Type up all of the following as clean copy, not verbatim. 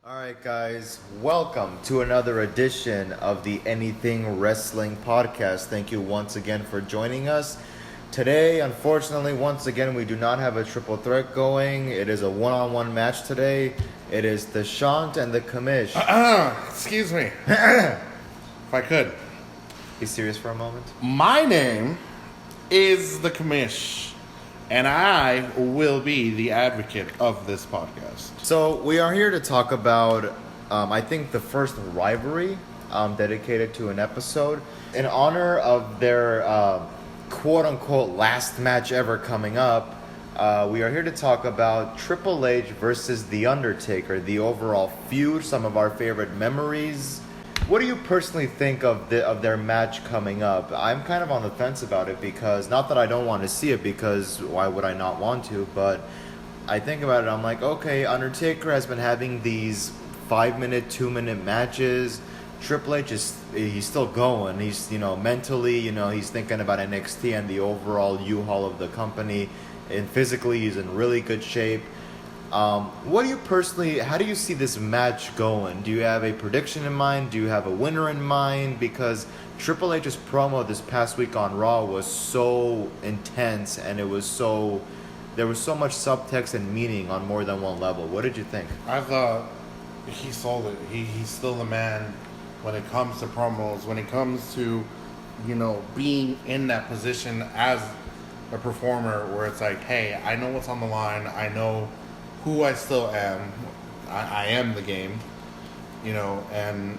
All right, guys, welcome to another edition of the Anything Wrestling Podcast. Thank you once again for joining us. Today, unfortunately, once again, we do not have a triple threat going. It is a one-on-one match today. It is the Shant and the Kamish. Excuse me. If I could. Be serious for a moment. My name is the Kamish, and I will be the advocate of this podcast. So we are here to talk about, I think, the first rivalry dedicated to an episode. In honor of their quote-unquote last match ever coming up, we are here to talk about Triple H versus The Undertaker, the overall feud, some of our favorite memories. What do you personally think of their match coming up? I'm kind of on the fence about it because, not that I don't want to see it, because why would I not want to, but I think about it, I'm like, okay, Undertaker has been having these 5-minute, 2-minute matches. Triple H he's still going. He's, mentally, he's thinking about NXT and the overall U-Haul of the company. And physically, he's in really good shape. How do you see this match going? Do you have a prediction in mind? Do you have a winner in mind? Because Triple H's promo this past week on Raw was so intense, and there was so much subtext and meaning on more than one level. What did you think? I thought he sold it. He's still the man when it comes to promos, when it comes to, being in that position as a performer where it's like, hey, I know what's on the line. I know who I still am. I am the game, and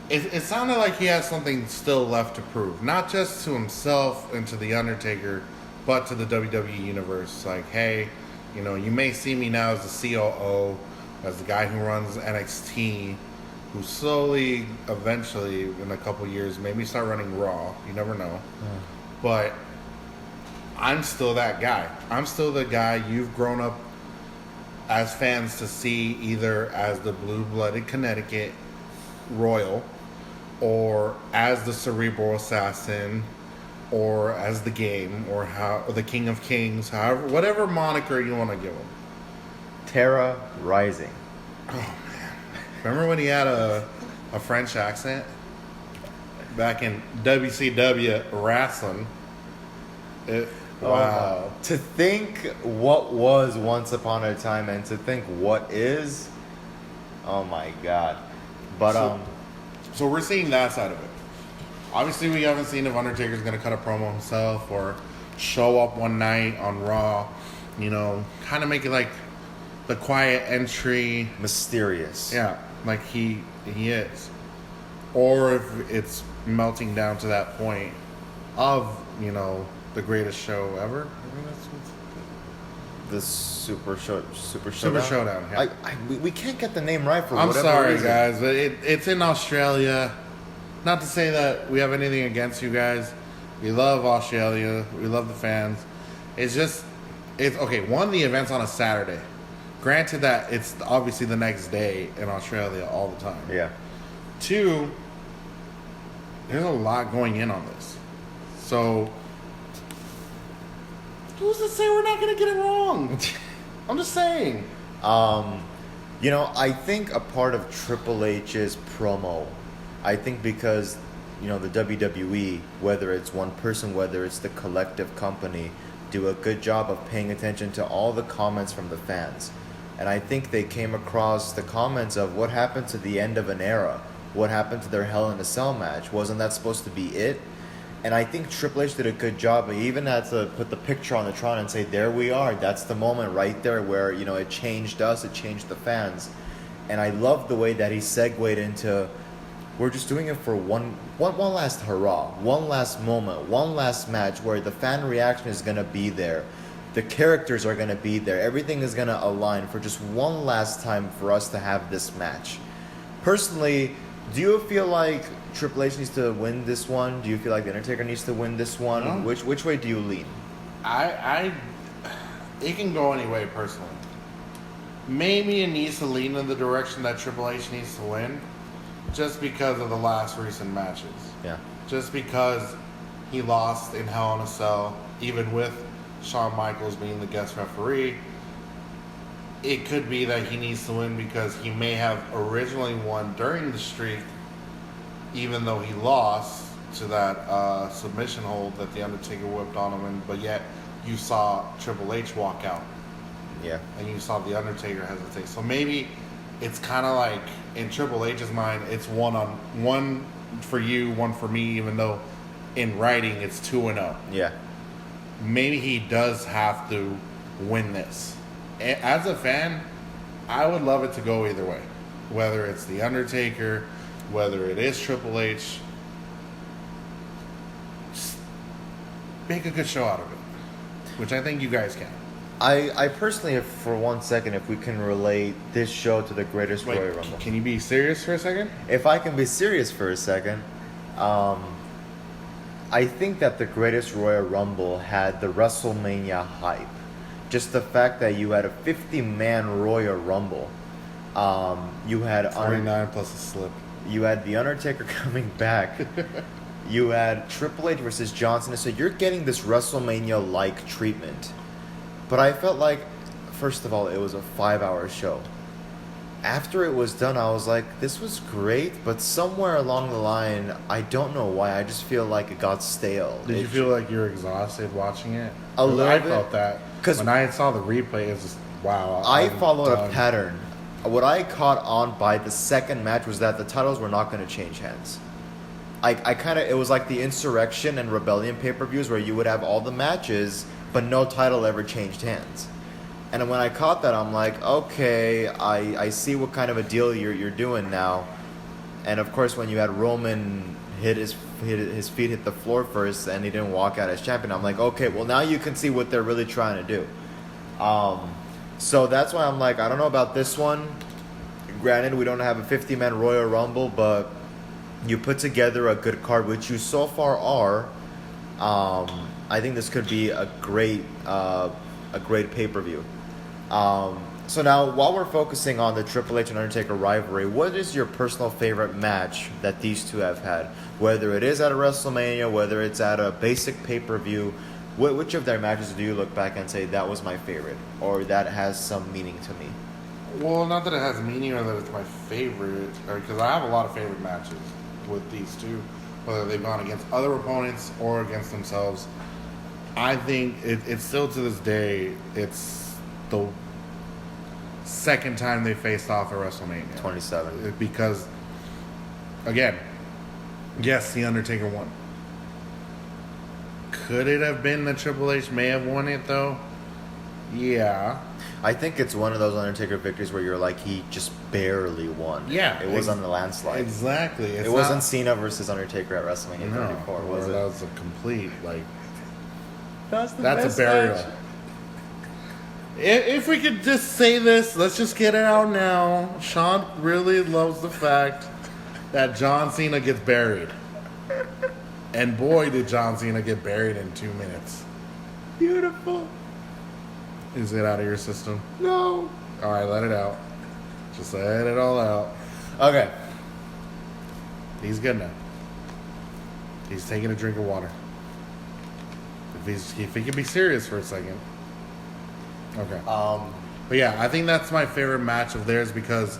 it sounded like he has something still left to prove, not just to himself and to The Undertaker, but to the WWE Universe. Like, hey, you may see me now as the COO, as the guy who runs NXT, who slowly, eventually, in a couple years, maybe start running Raw. You never know. But I'm still that guy. I'm still the guy you've grown up as fans to see, either as the blue-blooded Connecticut Royal, or as the Cerebral Assassin, or as the Game, or the King of Kings, however, whatever moniker you want to give him. Terra Rising. Oh man, remember when he had a French accent back in WCW wrestling? Wow. To think what was once upon a time and to think what is, oh my God. But so we're seeing that side of it. Obviously, we haven't seen if Undertaker's going to cut a promo himself or show up one night on Raw, kind of make it like the quiet entry. Mysterious. Yeah, like he is. Or if it's melting down to that point of, the greatest show ever. I mean, The Super Showdown. Super Showdown. Yeah. We can't get the name right for I'm whatever sorry, reason. guys, but it's in Australia. Not to say that we have anything against you guys. We love Australia. We love the fans. It's okay. One, the event's on a Saturday. Granted that it's obviously the next day in Australia all the time. Yeah. Two, there's a lot going in on this. So, who's to say we're not going to get it wrong? I'm just saying. I think a part of Triple H's promo, I think because, the WWE, whether it's one person, whether it's the collective company, do a good job of paying attention to all the comments from the fans. And I think they came across the comments of what happened to the end of an era, what happened to their Hell in a Cell match. Wasn't that supposed to be it? And I think Triple H did a good job. He even had to put the picture on the Tron and say, there we are. That's the moment right there where, it changed us, it changed the fans. And I love the way that he segued into, we're just doing it for one last hurrah, one last moment, one last match where the fan reaction is going to be there. The characters are going to be there. Everything is going to align for just one last time for us to have this match. Personally, do you feel like Triple H needs to win this one? Do you feel like The Undertaker needs to win this one? No. Which way do you lean? It can go any way, personally. Maybe it needs to lean in the direction that Triple H needs to win, just because of the last recent matches. Yeah. Just because he lost in Hell in a Cell, even with Shawn Michaels being the guest referee. it could be that he needs to win because he may have originally won during the streak, even though he lost to that submission hold that the Undertaker whipped on him, but yet you saw Triple H walk out. Yeah. And you saw the Undertaker hesitate. So maybe it's kind of like in Triple H's mind, it's one for you, one for me, even though in writing it's 2-0. Yeah. Maybe he does have to win this. As a fan, I would love it to go either way. Whether it's the Undertaker, whether it is Triple H, just make a good show out of it, which I think you guys can. I personally, for 1 second, if we can relate this show to the greatest Wait, Royal Rumble. can you be serious for a second? If I can be serious for a second, I think that the greatest Royal Rumble had the WrestleMania hype. Just the fact that you had a 50-man Royal Rumble. You had 49 plus a slip. You had The Undertaker coming back. You had Triple H versus John Cena. So you're getting this WrestleMania-like treatment. But I felt like, first of all, it was a 5-hour show. After it was done, I was like, this was great, but somewhere along the line, I don't know why, I just feel like it got stale. Did you feel like you were exhausted watching it? A little I bit. felt that. Because when I saw the replay, it was just, wow. I I'm followed done. a pattern. What I caught on by the second match was that the titles were not going to change hands. I kind of, it was like the Insurrection and Rebellion pay-per-views where you would have all the matches, but no title ever changed hands. And when I caught that, I'm like, okay, I see what kind of a deal you're doing now. And of course, when you had Roman his feet hit the floor first and he didn't walk out as champion, I'm like, okay, well now you can see what they're really trying to do. So that's why I'm like, I don't know about this one. Granted, we don't have a 50-man Royal Rumble, but you put together a good card, which you so far are. I think this could be a great pay-per-view. So now, while we're focusing on the Triple H and Undertaker rivalry, what is your personal favorite match that these two have had? Whether it is at a WrestleMania, whether it's at a basic pay-per-view, which of their matches do you look back and say, that was my favorite, or that has some meaning to me? Well, not that it has meaning or that it's my favorite, because I have a lot of favorite matches with these two, whether they've gone against other opponents or against themselves. I think it's still to this day, it's the second time they faced off at WrestleMania. 27. Because, again, yes, The Undertaker won. Could it have been that Triple H may have won it, though? Yeah. I think it's one of those Undertaker victories where you're like, he just barely won. Yeah. It wasn't a landslide. Exactly. It wasn't Cena versus Undertaker at WrestleMania 34, was it? That was a complete, That's a burial. match. If we could just say this, let's just get it out now. Sean really loves the fact that John Cena gets buried. And boy, did John Cena get buried in 2 minutes. Beautiful. Is it out of your system? No. All right, let it out. Just let it all out. Okay. He's good now. He's taking a drink of water. If he can be serious for a second. Okay. But yeah, I think that's my favorite match of theirs because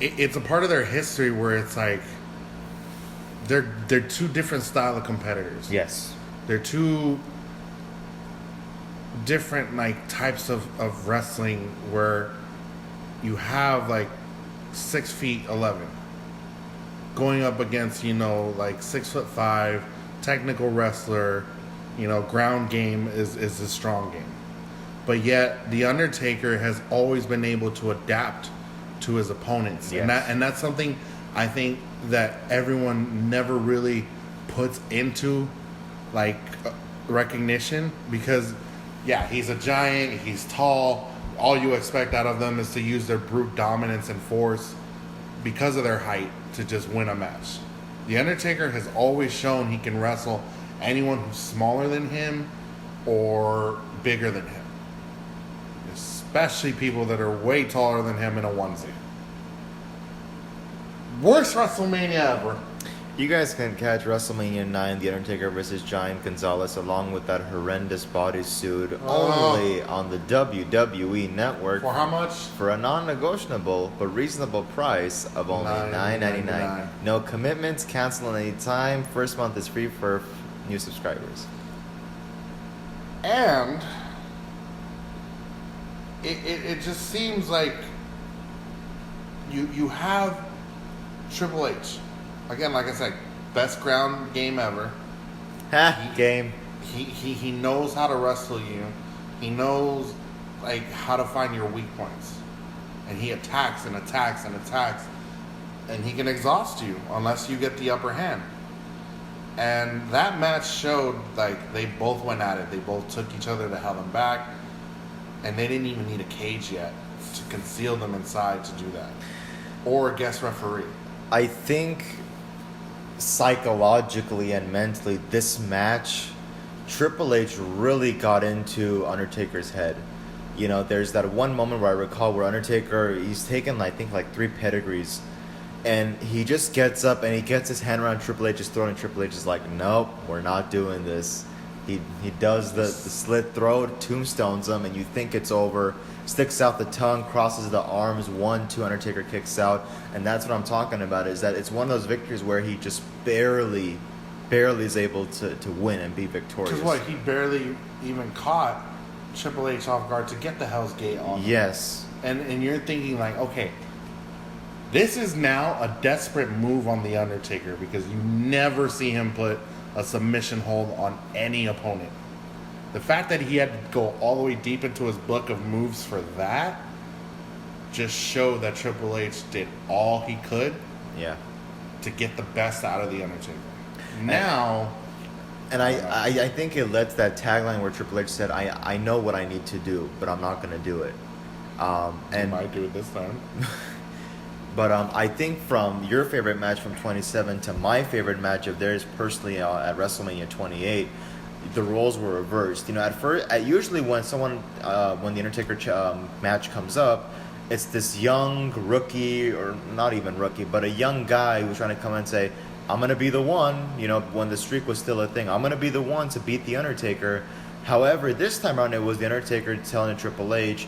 it's a part of their history where it's like they're two different style of competitors. Yes. They're two different types of wrestling where you have 6'11" going up against 6'5" technical wrestler, ground game is a strong game. But yet The Undertaker has always been able to adapt to his opponents. Yes. And that's something I think that everyone never really puts into recognition because yeah, he's a giant, he's tall. All you expect out of them is to use their brute dominance and force because of their height to just win a match. The Undertaker has always shown he can wrestle anyone who's smaller than him or bigger than him. Especially people that are way taller than him in a onesie. Worst WrestleMania ever. You guys can catch WrestleMania 9, The Undertaker versus Giant Gonzalez, along with that horrendous bodysuit, only on the WWE Network. For how much? For a non-negotiable but reasonable price of only $9.99. No commitments, cancel any time. First month is free for new subscribers. And it just seems like you have Triple H. Again, like I said, best ground game ever. Game. He knows how to wrestle you. He knows like how to find your weak points. And he attacks and attacks and attacks. And he can exhaust you unless you get the upper hand. And that match showed like they both went at it. They both took each other to hell and back. And they didn't even need a cage yet to conceal them inside to do that. Or a guest referee. I think psychologically and mentally, this match, Triple H really got into Undertaker's head. You know, there's that one moment where I recall where Undertaker, he's taken, I think, like 3 pedigrees. And he just gets up and he gets his hand around Triple H's throat, and Triple H is like, nope, we're not doing this. He does the slit throat, tombstones him, and you think it's over. Sticks out the tongue, crosses the arms, 1, 2, Undertaker kicks out. And that's what I'm talking about, is that it's one of those victories where he just barely is able to win and be victorious. Because what, he barely even caught Triple H off guard to get the Hell's Gate on him. Yes. And you're thinking like, okay, this is now a desperate move on The Undertaker, because you never see him put a submission hold on any opponent. The fact that he had to go all the way deep into his book of moves for that just showed that Triple H did all he could to get the best out of The Undertaker. Now... And I think it lets that tagline where Triple H said, I know what I need to do, but I'm not going to do it. And might do it this time. But I think from your favorite match from 27 to my favorite match of theirs personally at WrestleMania 28, the roles were reversed. You know, at first, usually when the Undertaker match comes up, it's this young rookie, or not even rookie, but a young guy who's trying to come and say, I'm going to be the one, you know, when the streak was still a thing. I'm going to be the one to beat The Undertaker. However, this time around, it was The Undertaker telling Triple H,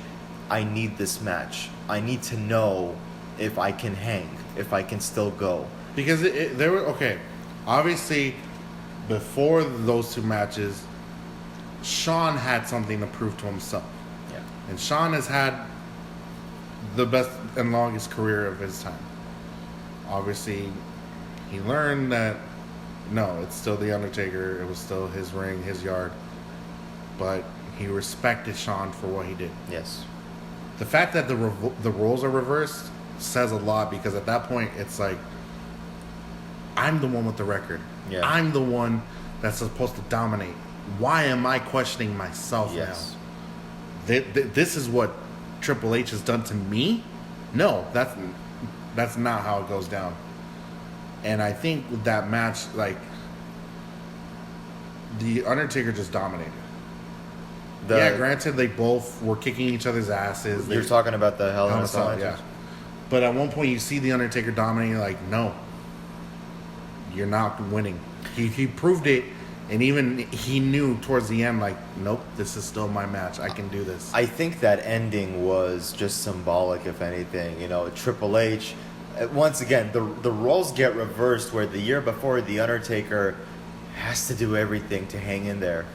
I need this match. I need to know if I can hang, if I can still go. Because there were, okay, obviously, before those 2 matches, Shawn had something to prove to himself. Yeah. And Shawn has had the best and longest career of his time. Obviously, he learned that, no, it's still The Undertaker. It was still his ring, his yard. But he respected Shawn for what he did. Yes. The fact that the roles are reversed says a lot, because at that point, it's like, I'm the one with the record. Yeah. I'm the one that's supposed to dominate. Why am I questioning myself now? This is what Triple H has done to me? No, that's not how it goes down. And I think with that match, like, The Undertaker just dominated. Granted, they both were kicking each other's asses. You're talking about the Hell in a Cell match? Yeah. But at one point, you see The Undertaker dominating, like, no, you're not winning. He proved it, and even he knew towards the end, like, nope, this is still my match. I can do this. I think that ending was just symbolic, if anything. You know, Triple H, once again, the roles get reversed, where the year before, The Undertaker has to do everything to hang in there.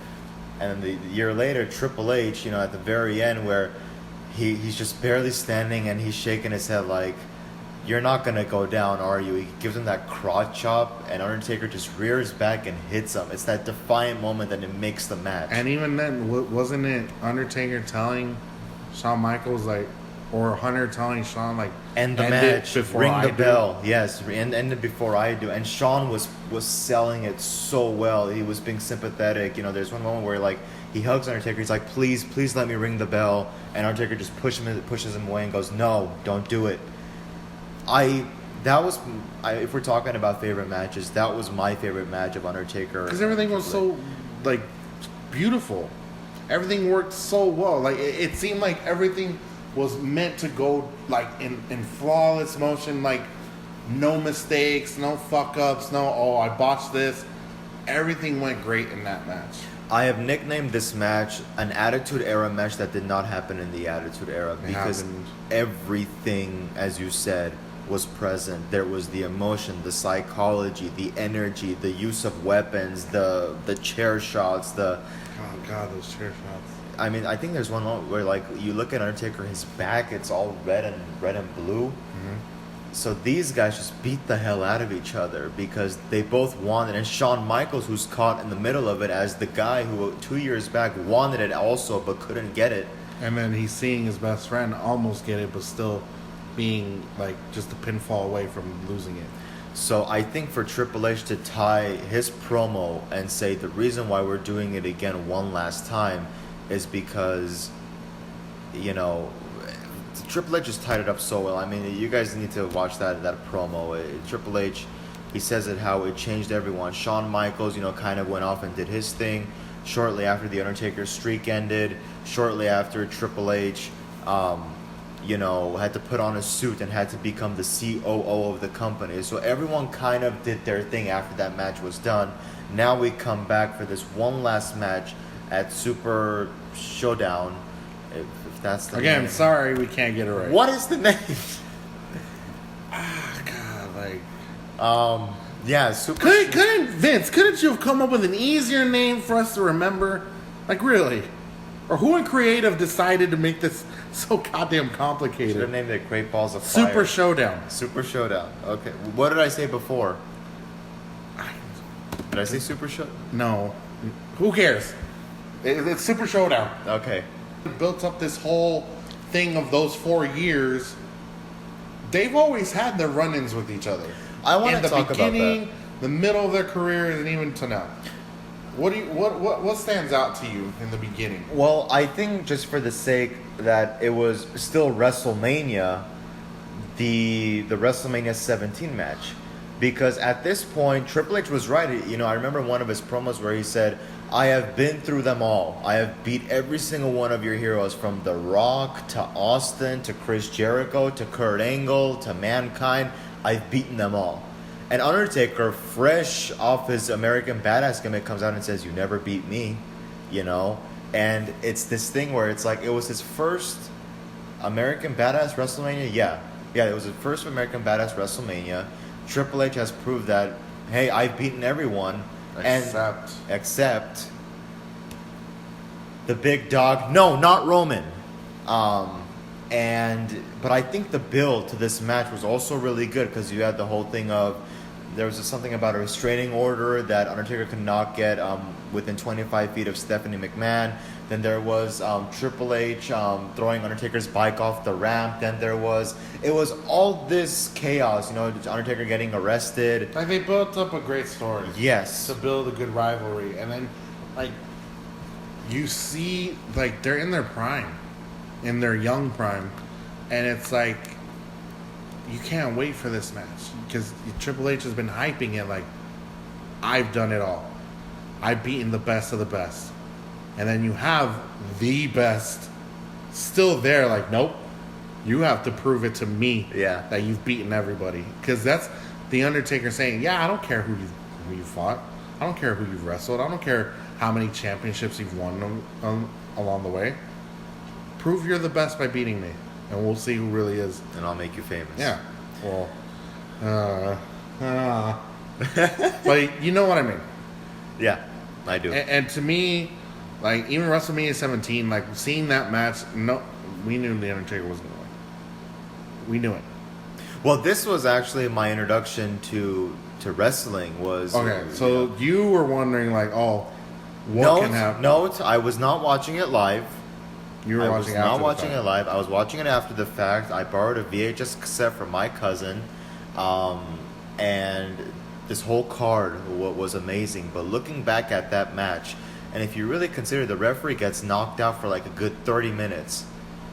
And the year later, Triple H, you know, at the very end, where he's just barely standing and he's shaking his head like, you're not going to go down, are you? He gives him that crotch chop, and Undertaker just rears back and hits him. It's that defiant moment that it makes the match. And even then, wasn't it Undertaker telling Shawn Michaels, like, or Hunter telling Shawn, like, end the match, ring the bell. Do. Yes, end it before I do. And Shawn was selling it so well. He was being sympathetic. You know, there's one moment where, like, he hugs Undertaker. He's like, please let me ring the bell. And Undertaker just pushes him away and goes, no, don't do it. If we're talking about favorite matches, that was my favorite match of Undertaker. Because everything was so, like, beautiful. Everything worked so well. Like, it seemed like everything was meant to go, like, in flawless motion. Like, no mistakes, no fuck ups, no, oh, I botched this. Everything went great in that match. I have nicknamed this match an Attitude Era match that did not happen in the Attitude Era because everything, as you said, was present. There was the emotion, the psychology, the energy, the use of weapons, the chair shots, Oh God, those chair shots. I mean, I think there's one where like you look at Undertaker, his back, it's all red and blue. Mm-hmm. So these guys just beat the hell out of each other because they both wanted. And Shawn Michaels, who's caught in the middle of it as the guy who 2 years back wanted it also but couldn't get it. And then he's seeing his best friend almost get it, but still being like just a pinfall away from losing it. So I think for Triple H to tie his promo and say the reason why we're doing it again one last time is because, you know, Triple H just tied it up so well. I mean, you guys need to watch that promo. Triple H, he says it how it changed everyone. Shawn Michaels, you know, kind of went off and did his thing. Shortly after the Undertaker's streak ended, shortly after Triple H, you know, had to put on a suit and had to become the COO of the company. So everyone kind of did their thing after that match was done. Now we come back for this one last match at Super Showdown. If that's the Again, name. sorry, we can't get it right. What is the name? God, like... Yeah, Super Couldn't you have come up with an easier name for us to remember? Like, really? Or who in creative decided to make this so goddamn Should complicated? have named it Great Balls of Fire. Super Showdown. Super Showdown. Okay. What did I say before? Did I say Super Showdown? No. Who cares? It's Super Showdown. Okay. Built up this whole thing of those 4 years. They've always had their run-ins with each other. I want to talk the about beginning, that. the middle of their careers, and even to now. What stands out to you in the beginning? Well, I think just for the sake that it was still WrestleMania, the WrestleMania 17 match. Because at this point, Triple H was right. You know, I remember one of his promos where he said, I have been through them all. I have beat every single one of your heroes, from The Rock to Austin to Chris Jericho to Kurt Angle to Mankind. I've beaten them all. And Undertaker, fresh off his American Badass gimmick, comes out and says, you never beat me, you know? And it's this thing where it's like, it was his first American Badass WrestleMania? Yeah, it was his first American Badass WrestleMania. Triple H has proved that, hey, I've beaten everyone. Except the big dog. No, not Roman. But I think the build to this match was also really good because you had the whole thing of there was something about a restraining order that Undertaker could not get within 25 feet of Stephanie McMahon. Then there was Triple H throwing Undertaker's bike off the ramp. Then it was all this chaos, you know, Undertaker getting arrested. Like, they built up a great story. Yes. To build a good rivalry. And then, like, you see, like, they're in their prime. In their young prime. And it's like, you can't wait for this match. Because Triple H has been hyping it like, I've done it all. I've beaten the best of the best. And then you have the best still there, like, nope. You have to prove it to me that you've beaten everybody. Because that's the Undertaker saying, yeah, I don't care who you fought. I don't care who you've wrestled. I don't care how many championships you've won along the way. Prove you're the best by beating me. And we'll see who really is. And I'll make you famous. Yeah. Well, but you know what I mean. Yeah, I do. And to me, like, even WrestleMania 17, like, seeing that match, no, we knew The Undertaker was going to win. We knew it. Well, this was actually my introduction to wrestling. Okay, so you were wondering, like, oh, what can happen? No, I was not watching it live. You were watching it after the fact. I was not watching it live. I was watching it after the fact. I borrowed a VHS cassette from my cousin, and this whole card was amazing. But looking back at that match, and if you really consider, the referee gets knocked out for like a good 30 minutes,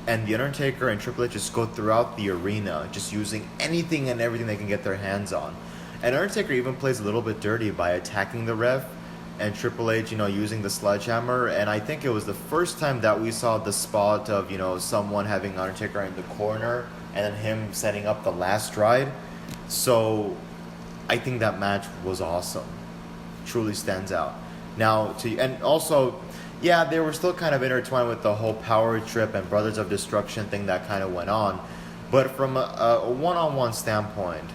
and The Undertaker and Triple H just go throughout the arena, just using anything and everything they can get their hands on. And Undertaker even plays a little bit dirty by attacking the ref, and Triple H, you know, using the sledgehammer. And I think it was the first time that we saw the spot of, you know, someone having Undertaker in the corner and then him setting up the last ride. So I think that match was awesome. Truly stands out. Now, and also, yeah, they were still kind of intertwined with the whole Power Trip and Brothers of Destruction thing that kind of went on. But from a one-on-one standpoint,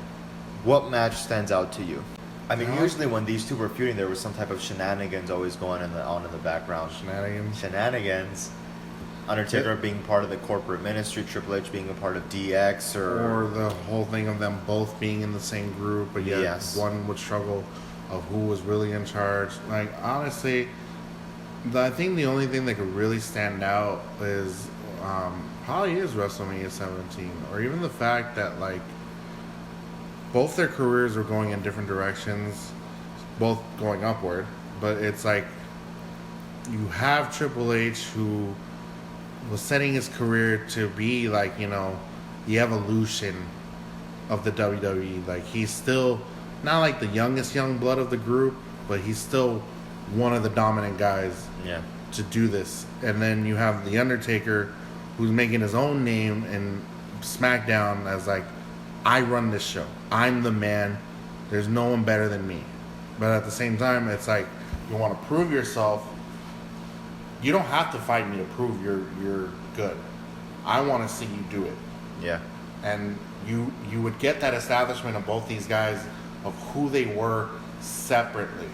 what match stands out to you? I mean, usually when these two were feuding, there was some type of shenanigans always going on in the background. Shenanigans. Undertaker being part of the corporate ministry, Triple H being a part of DX, or the whole thing of them both being in the same group, but yet one would struggle of who was really in charge. Like, honestly, I think the only thing that could really stand out is probably is WrestleMania 17, or even the fact that like both their careers were going in different directions, both going upward, but it's like you have Triple H who was setting his career to be like, you know, the evolution of the WWE. Like, he's still not like the youngest young blood of the group, but he's still one of the dominant guys to do this. And then you have the Undertaker, who's making his own name in SmackDown as like, I run this show. I'm the man. There's no one better than me. But at the same time, it's like, you want to prove yourself. You don't have to fight me to prove you're good. I want to see you do it. Yeah. And you would get that establishment of both these guys of who they were separately.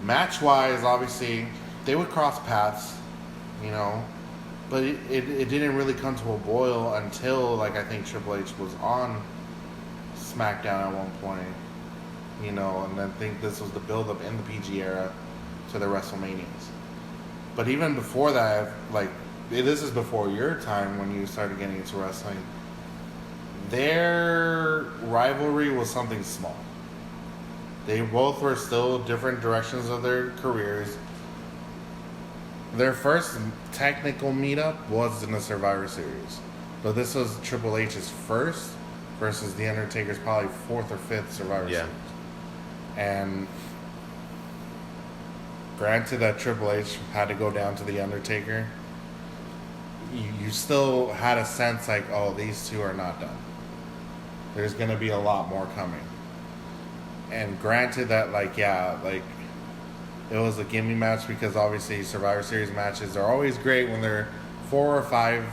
Match-wise, obviously, they would cross paths, you know, but it didn't really come to a boil until, like, I think Triple H was on SmackDown at one point, you know, and I think this was the build-up in the PG era to the WrestleManias. But even before that, like, this is before your time when you started getting into wrestling, their rivalry was something small. They both were still different directions of their careers. Their first technical meetup was in the Survivor Series. But this was Triple H's first versus The Undertaker's probably fourth or fifth Survivor Series. And granted that Triple H had to go down to The Undertaker, you still had a sense like, oh, these two are not done. There's going to be a lot more coming. And granted that, like, yeah, like, it was a gimme match because obviously Survivor Series matches are always great when they're 4 or 5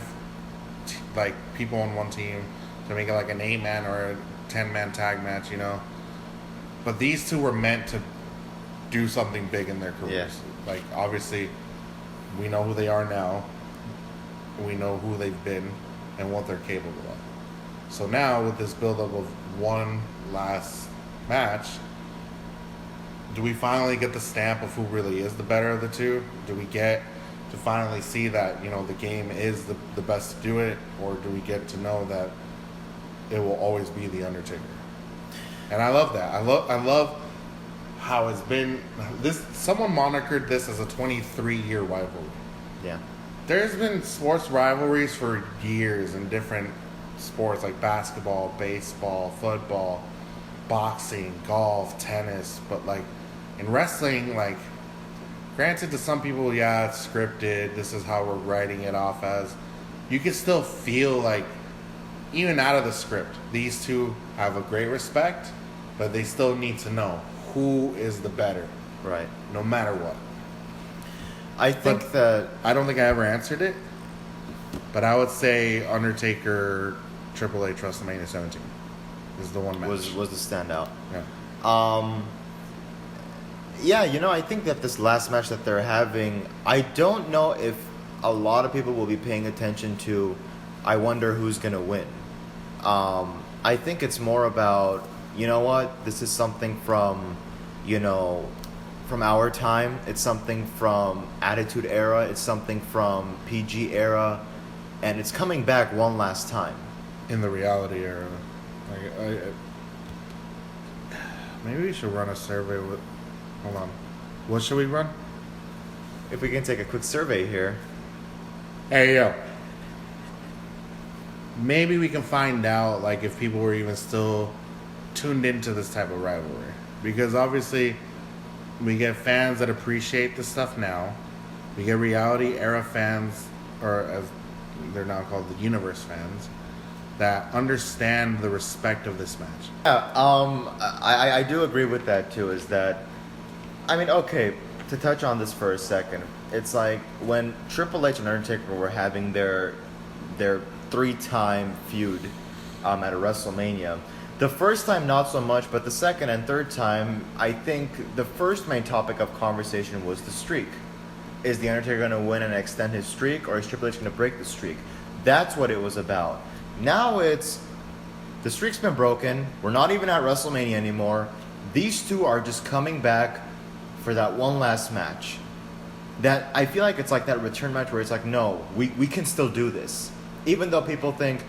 like people on one team to make it like an 8-man or a 10-man tag match, you know. But these two were meant to do something big in their careers. Yeah. Like, obviously, we know who they are now. We know who they've been and what they're capable of. So now with this build-up of one last match, do we finally get the stamp of who really is the better of the two? Do we get to finally see that, you know, the game is the best to do it? Or do we get to know that it will always be The Undertaker? And I love that. I love how it's been. Someone monikered this as a 23-year rivalry. Yeah. There's been sports rivalries for years in different sports like basketball, baseball, football, boxing, golf, tennis, but like in wrestling, like, granted to some people, yeah, it's scripted, this is how we're writing it off as. You can still feel like, even out of the script, these two have a great respect, but they still need to know who is the better. Right. No matter what. I think that... I don't think I ever answered it, but I would say Undertaker, Triple H, WrestleMania 17 is the one match. Was the standout. Yeah. Yeah, you know, I think that this last match that they're having, I don't know if a lot of people will be paying attention to, I wonder who's going to win. I think it's more about, you know what, this is something from, you know, from our time. It's something from Attitude Era. It's something from PG Era. And it's coming back one last time. In the reality era. Like, maybe we should run a survey with... Hold on. What should we run? If we can take a quick survey here. Hey, yo. Maybe we can find out, like, if people were even still tuned into this type of rivalry. Because obviously, we get fans that appreciate this stuff now. We get reality era fans, or as they're now called, the universe fans, that understand the respect of this match. Yeah, I do agree with that too. Is that, I mean, okay, to touch on this for a second, it's like when Triple H and Undertaker were having their 3-time feud at a WrestleMania. The first time not so much, but the second and third time, I think the first main topic of conversation was the streak. Is the Undertaker going to win and extend his streak, or is Triple H going to break the streak? That's what it was about. Now it's, the streak's been broken. We're not even at WrestleMania anymore. These two are just coming back for that one last match. That I feel like it's like that return match where it's like, no, we can still do this. Even though people think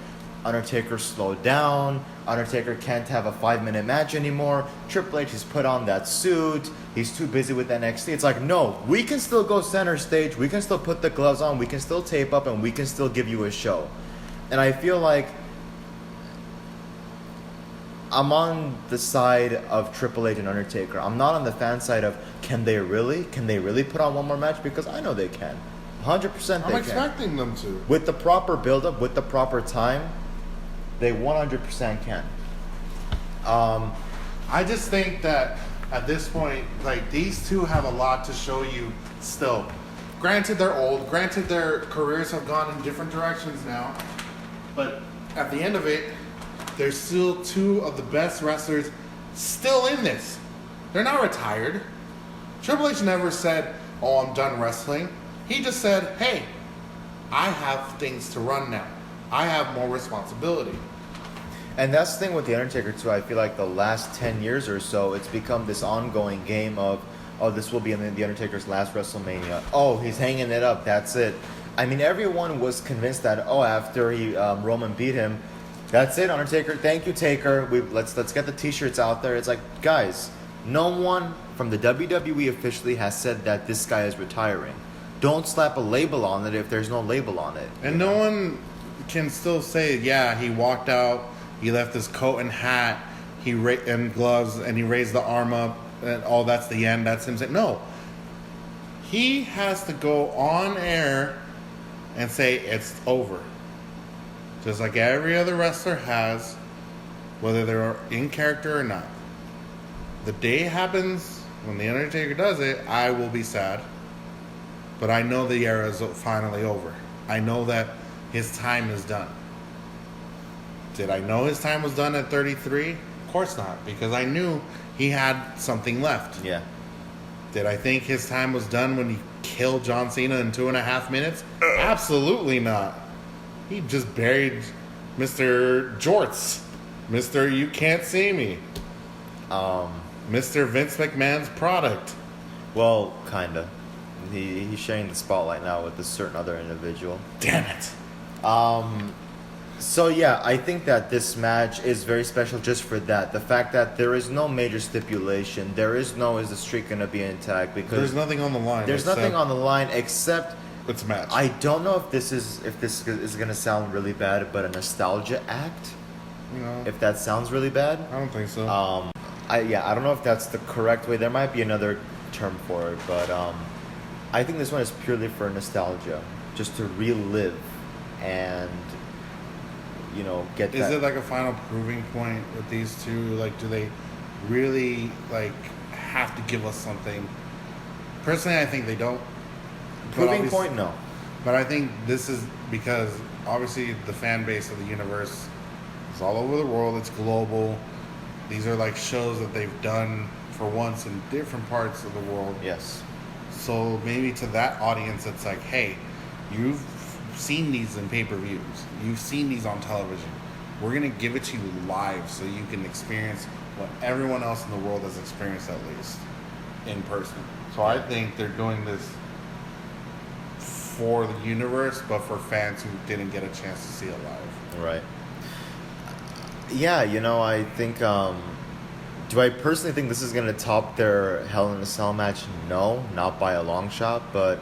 Undertaker slowed down, Undertaker can't have a 5-minute match anymore, Triple H has put on that suit, he's too busy with NXT. It's like, no, we can still go center stage, we can still put the gloves on, we can still tape up, and we can still give you a show. And I feel like I'm on the side of Triple H and Undertaker. I'm not on the fan side of, can they really put on one more match? Because I know they can. 100% they can. I'm expecting them to. With the proper build-up, with the proper time, they 100% can. I just think that at this point, like, these two have a lot to show you still. Granted, they're old. Granted, their careers have gone in different directions now. But at the end of it, they're still two of the best wrestlers still in this. They're not retired. Triple H never said, oh, I'm done wrestling. He just said, hey, I have things to run now. I have more responsibility. And that's the thing with The Undertaker, too. I feel like the last 10 years or so, it's become this ongoing game of, oh, this will be in The Undertaker's last WrestleMania. Oh, he's hanging it up. That's it. I mean, everyone was convinced that, oh, after Roman beat him, that's it, Undertaker. Thank you, Taker. Let's get the T-shirts out there. It's like, guys, no one from the WWE officially has said that this guy is retiring. Don't slap a label on it if there's no label on it. And no one can still say, yeah, he walked out, he left his coat and hat, and gloves, and he raised the arm up, and oh, that's the end. That's him saying, no. He has to go on air and say it's over. Just like every other wrestler has, whether they're in character or not. The day happens when The Undertaker does it, I will be sad. But I know the era is finally over. I know that his time is done. Did I know his time was done at 33? Of course not, because I knew he had something left. Yeah. Did I think his time was done when he killed John Cena in 2.5 minutes? Absolutely not. He just buried Mr. Jorts. Mr. You Can't See Me. Mr. Vince McMahon's product. Well, kinda. He's sharing the spotlight now with a certain other individual. Damn it. So yeah, I think that this match is very special just for that. The fact that there is no major stipulation. There is no, is the streak going to be intact? Because there's nothing on the line. There's nothing on the line except it's a match. I don't know if this is going to sound really bad, but a nostalgia act. No. If that sounds really bad. I don't think so. I don't know if that's the correct way. There might be another term for it, but I think this one is purely for nostalgia, just to relive and get that. Is it like a final proving point with these two? Like, do they really have to give us something? Personally, I think they don't. Proving point, no. But I think this is because obviously the fan base of the universe is all over the world. It's global. These are like shows that they've done for once in different parts of the world. Yes. So maybe to that audience, it's like, hey, you've seen these in pay-per-views. You've seen these on television. We're going to give it to you live so you can experience what everyone else in the world has experienced, at least in person. So I think they're doing this for the universe, but for fans who didn't get a chance to see it live. Right. Yeah, I think, do I personally think this is going to top their Hell in a Cell match? No, not by a long shot, but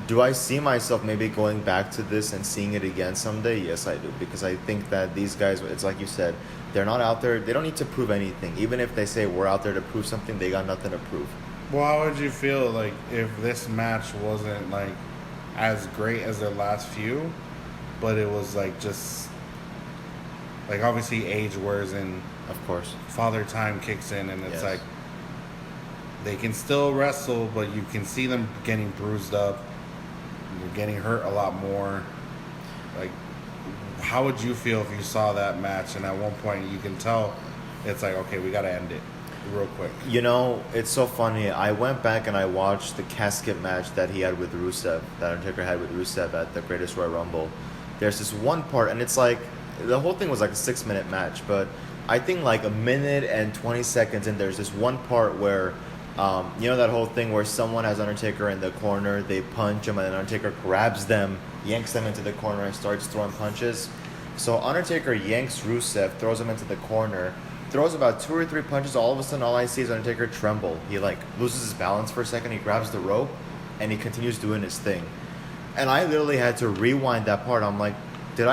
do I see myself maybe going back to this and seeing it again someday? Yes, I do, because I think that these guys, it's like you said, they're not out there, they don't need to prove anything. Even if they say we're out there to prove something, they got nothing to prove. Well, how would you feel if this match wasn't as great as their last few, but it was just Like, obviously, age wears in. Of course. Father time kicks in, and it's Yes. like they can still wrestle, but you can see them getting bruised up. They're getting hurt a lot more. Like, how would you feel if you saw that match and at one point you can tell it's like, okay, we got to end it real quick? You know, it's so funny. I went back and I watched the casket match that he had with Rusev, that Undertaker had with Rusev at the Greatest Royal Rumble. There's this one part, and it's like, the whole thing was like a 6-minute match, but I think like a minute and 20 seconds in, there's this one part where, you know that whole thing where someone has Undertaker in the corner, they punch him, and then Undertaker grabs them, yanks them into the corner, and starts throwing punches. So Undertaker yanks Rusev, throws him into the corner, throws about 2 or 3 punches. All of a sudden, all I see is Undertaker tremble. He like loses his balance for a second. He grabs the rope, and he continues doing his thing. And I literally had to rewind that part. I'm like, did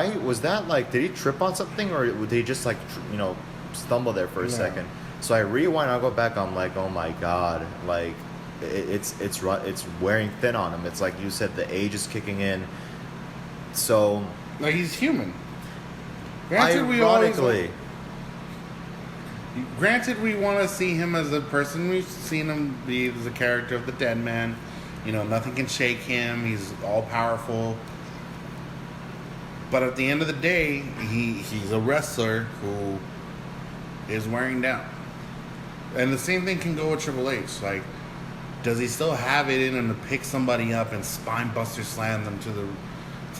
he trip on something, or did he just like, stumble there for a second? So I rewind, I go back, I'm like, oh my God, like, it's wearing thin on him. It's like you said, the age is kicking in. So, Like, he's human. Granted, we want to see him as a person. We've seen him be as a character of the Dead Man. Nothing can shake him. He's all powerful. But at the end of the day, he's a wrestler who is wearing down. And the same thing can go with Triple H. Like, does he still have it in him to pick somebody up and spine buster slam them to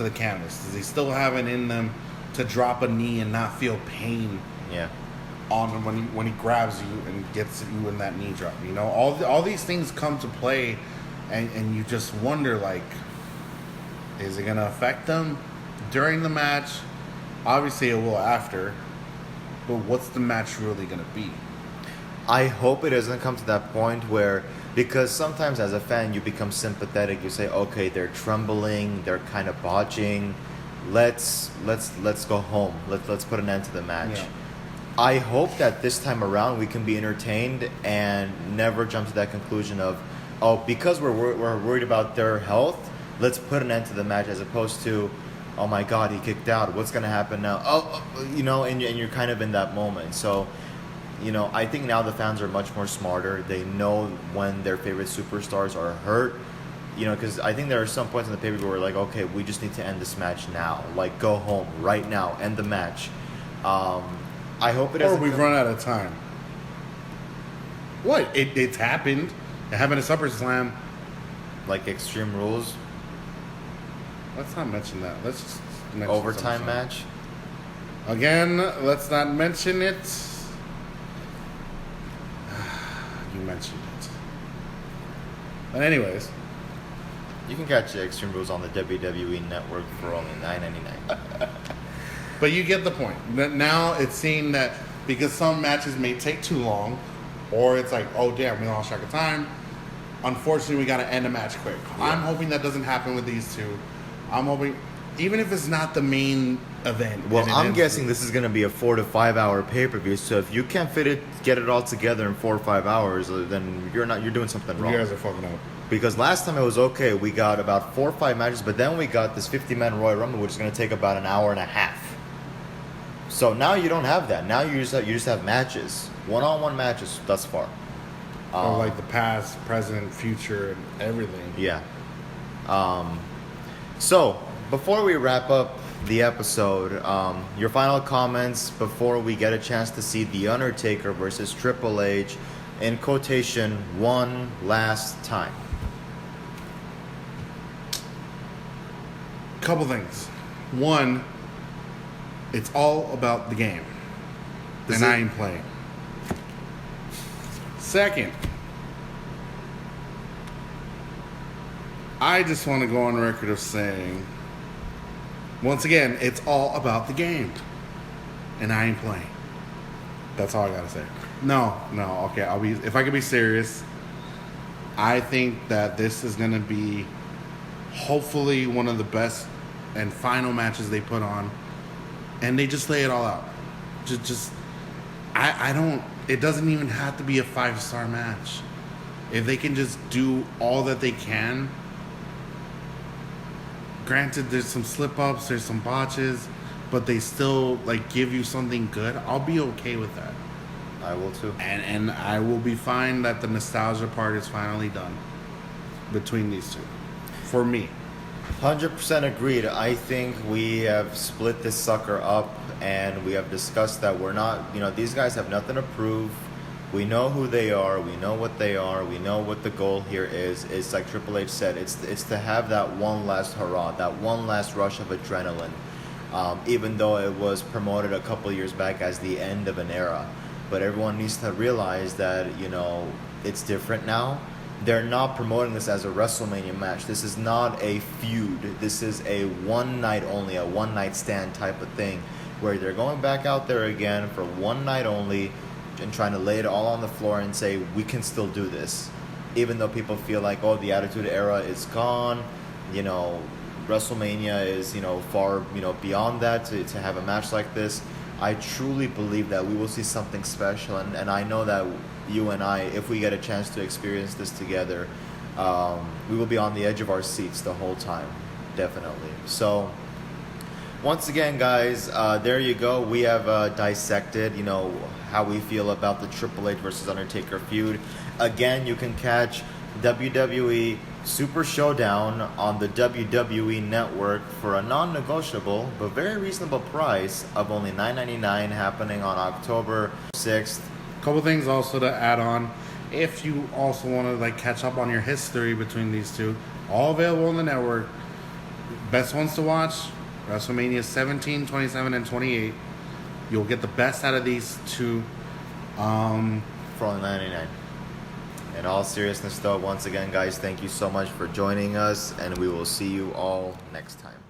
the canvas? Does he still have it in them to drop a knee and not feel pain? Yeah. On him when he grabs you and gets you in that knee drop? All these things come to play, and you just wonder, like, is it gonna affect them during the match? Obviously, it will after. But what's the match really gonna be? I hope it doesn't come to that point where, because sometimes as a fan you become sympathetic. You say, okay, they're trembling, they're kind of botching. Let's go home. Let's put an end to the match. Yeah. I hope that this time around we can be entertained and never jump to that conclusion of, because we're worried about their health, let's put an end to the match, as opposed to, oh my God, he kicked out, what's going to happen now? And you're kind of in that moment. So, I think now the fans are much more smarter. They know when their favorite superstars are hurt. Because I think there are some points in the pay-per-view where we're like, okay, we just need to end this match now. Like, go home right now, end the match. I hope it doesn't. Or we've run out of time. What? It's happened. It happened at SummerSlam. Like Extreme Rules. Let's not mention that. Let's just mention Overtime SummerSlam. match. Again, let's not mention it. You mentioned it. But anyways. You can catch the Extreme Rules on the WWE Network for only $9.99. But you get the point. Now it's seen that because some matches may take too long, or it's like, oh damn, we lost track of time. Unfortunately, we got to end a match quick. Yeah. I'm hoping that doesn't happen with these two. I'm hoping, even if it's not the main event. Well, I'm guessing this is going to be a 4 to 5 hour pay-per-view. So if you can't get it all together in 4 or 5 hours, then you're doing something wrong. You guys are fucking up. Because last time it was okay. We got about 4 or 5 matches, but then we got this 50-man Royal Rumble, which is going to take about an hour and a half. So now you don't have that. Now you just have matches, one-on-one matches thus far. Like the past, present, future, and everything. Yeah. So before we wrap up the episode, your final comments before we get a chance to see The Undertaker versus Triple H in quotation one last time. Couple things. One, it's all about the game. And I ain't playing. Second, I just want to go on record of saying, once again, it's all about the game. And I ain't playing. That's all I gotta say. No, okay, if I could be serious, I think that this is gonna be hopefully one of the best and final matches they put on. And they just lay it all out. I don't, it doesn't even have to be a 5-star match. If they can just do all that they can. Granted, there's some slip-ups, there's some botches, but they still like give you something good, I'll be okay with that. I will too. And I will be fine that the nostalgia part is finally done between these two. For me. 100% agreed. I think we have split this sucker up and we have discussed that we're not, these guys have nothing to prove. We know who they are. We know what they are. We know what the goal here is. It's like Triple H said, it's to have that one last hurrah, that one last rush of adrenaline. Even though it was promoted a couple years back as the end of an era. But everyone needs to realize that, it's different now. They're not promoting this as a WrestleMania match. This is not a feud. This is a one night only, a one night stand type of thing where they're going back out there again for one night only and trying to lay it all on the floor and say, we can still do this. Even though people feel like, oh, the Attitude Era is gone, WrestleMania is, far, beyond that to have a match like this. I truly believe that we will see something special, and I know that you and I, if we get a chance to experience this together, we will be on the edge of our seats the whole time, definitely. So, once again, guys, there you go. We have dissected, how we feel about the Triple H versus Undertaker feud. Again, you can catch WWE Super Showdown on the WWE Network for a non-negotiable but very reasonable price of only $9.99, happening on October 6th. Couple things also to add on. If you also want to catch up on your history between these two, all available on the network. Best ones to watch: WrestleMania 17, 27, and 28. You'll get the best out of these two. For only $9.99. In all seriousness, though, once again, guys, thank you so much for joining us, and we will see you all next time.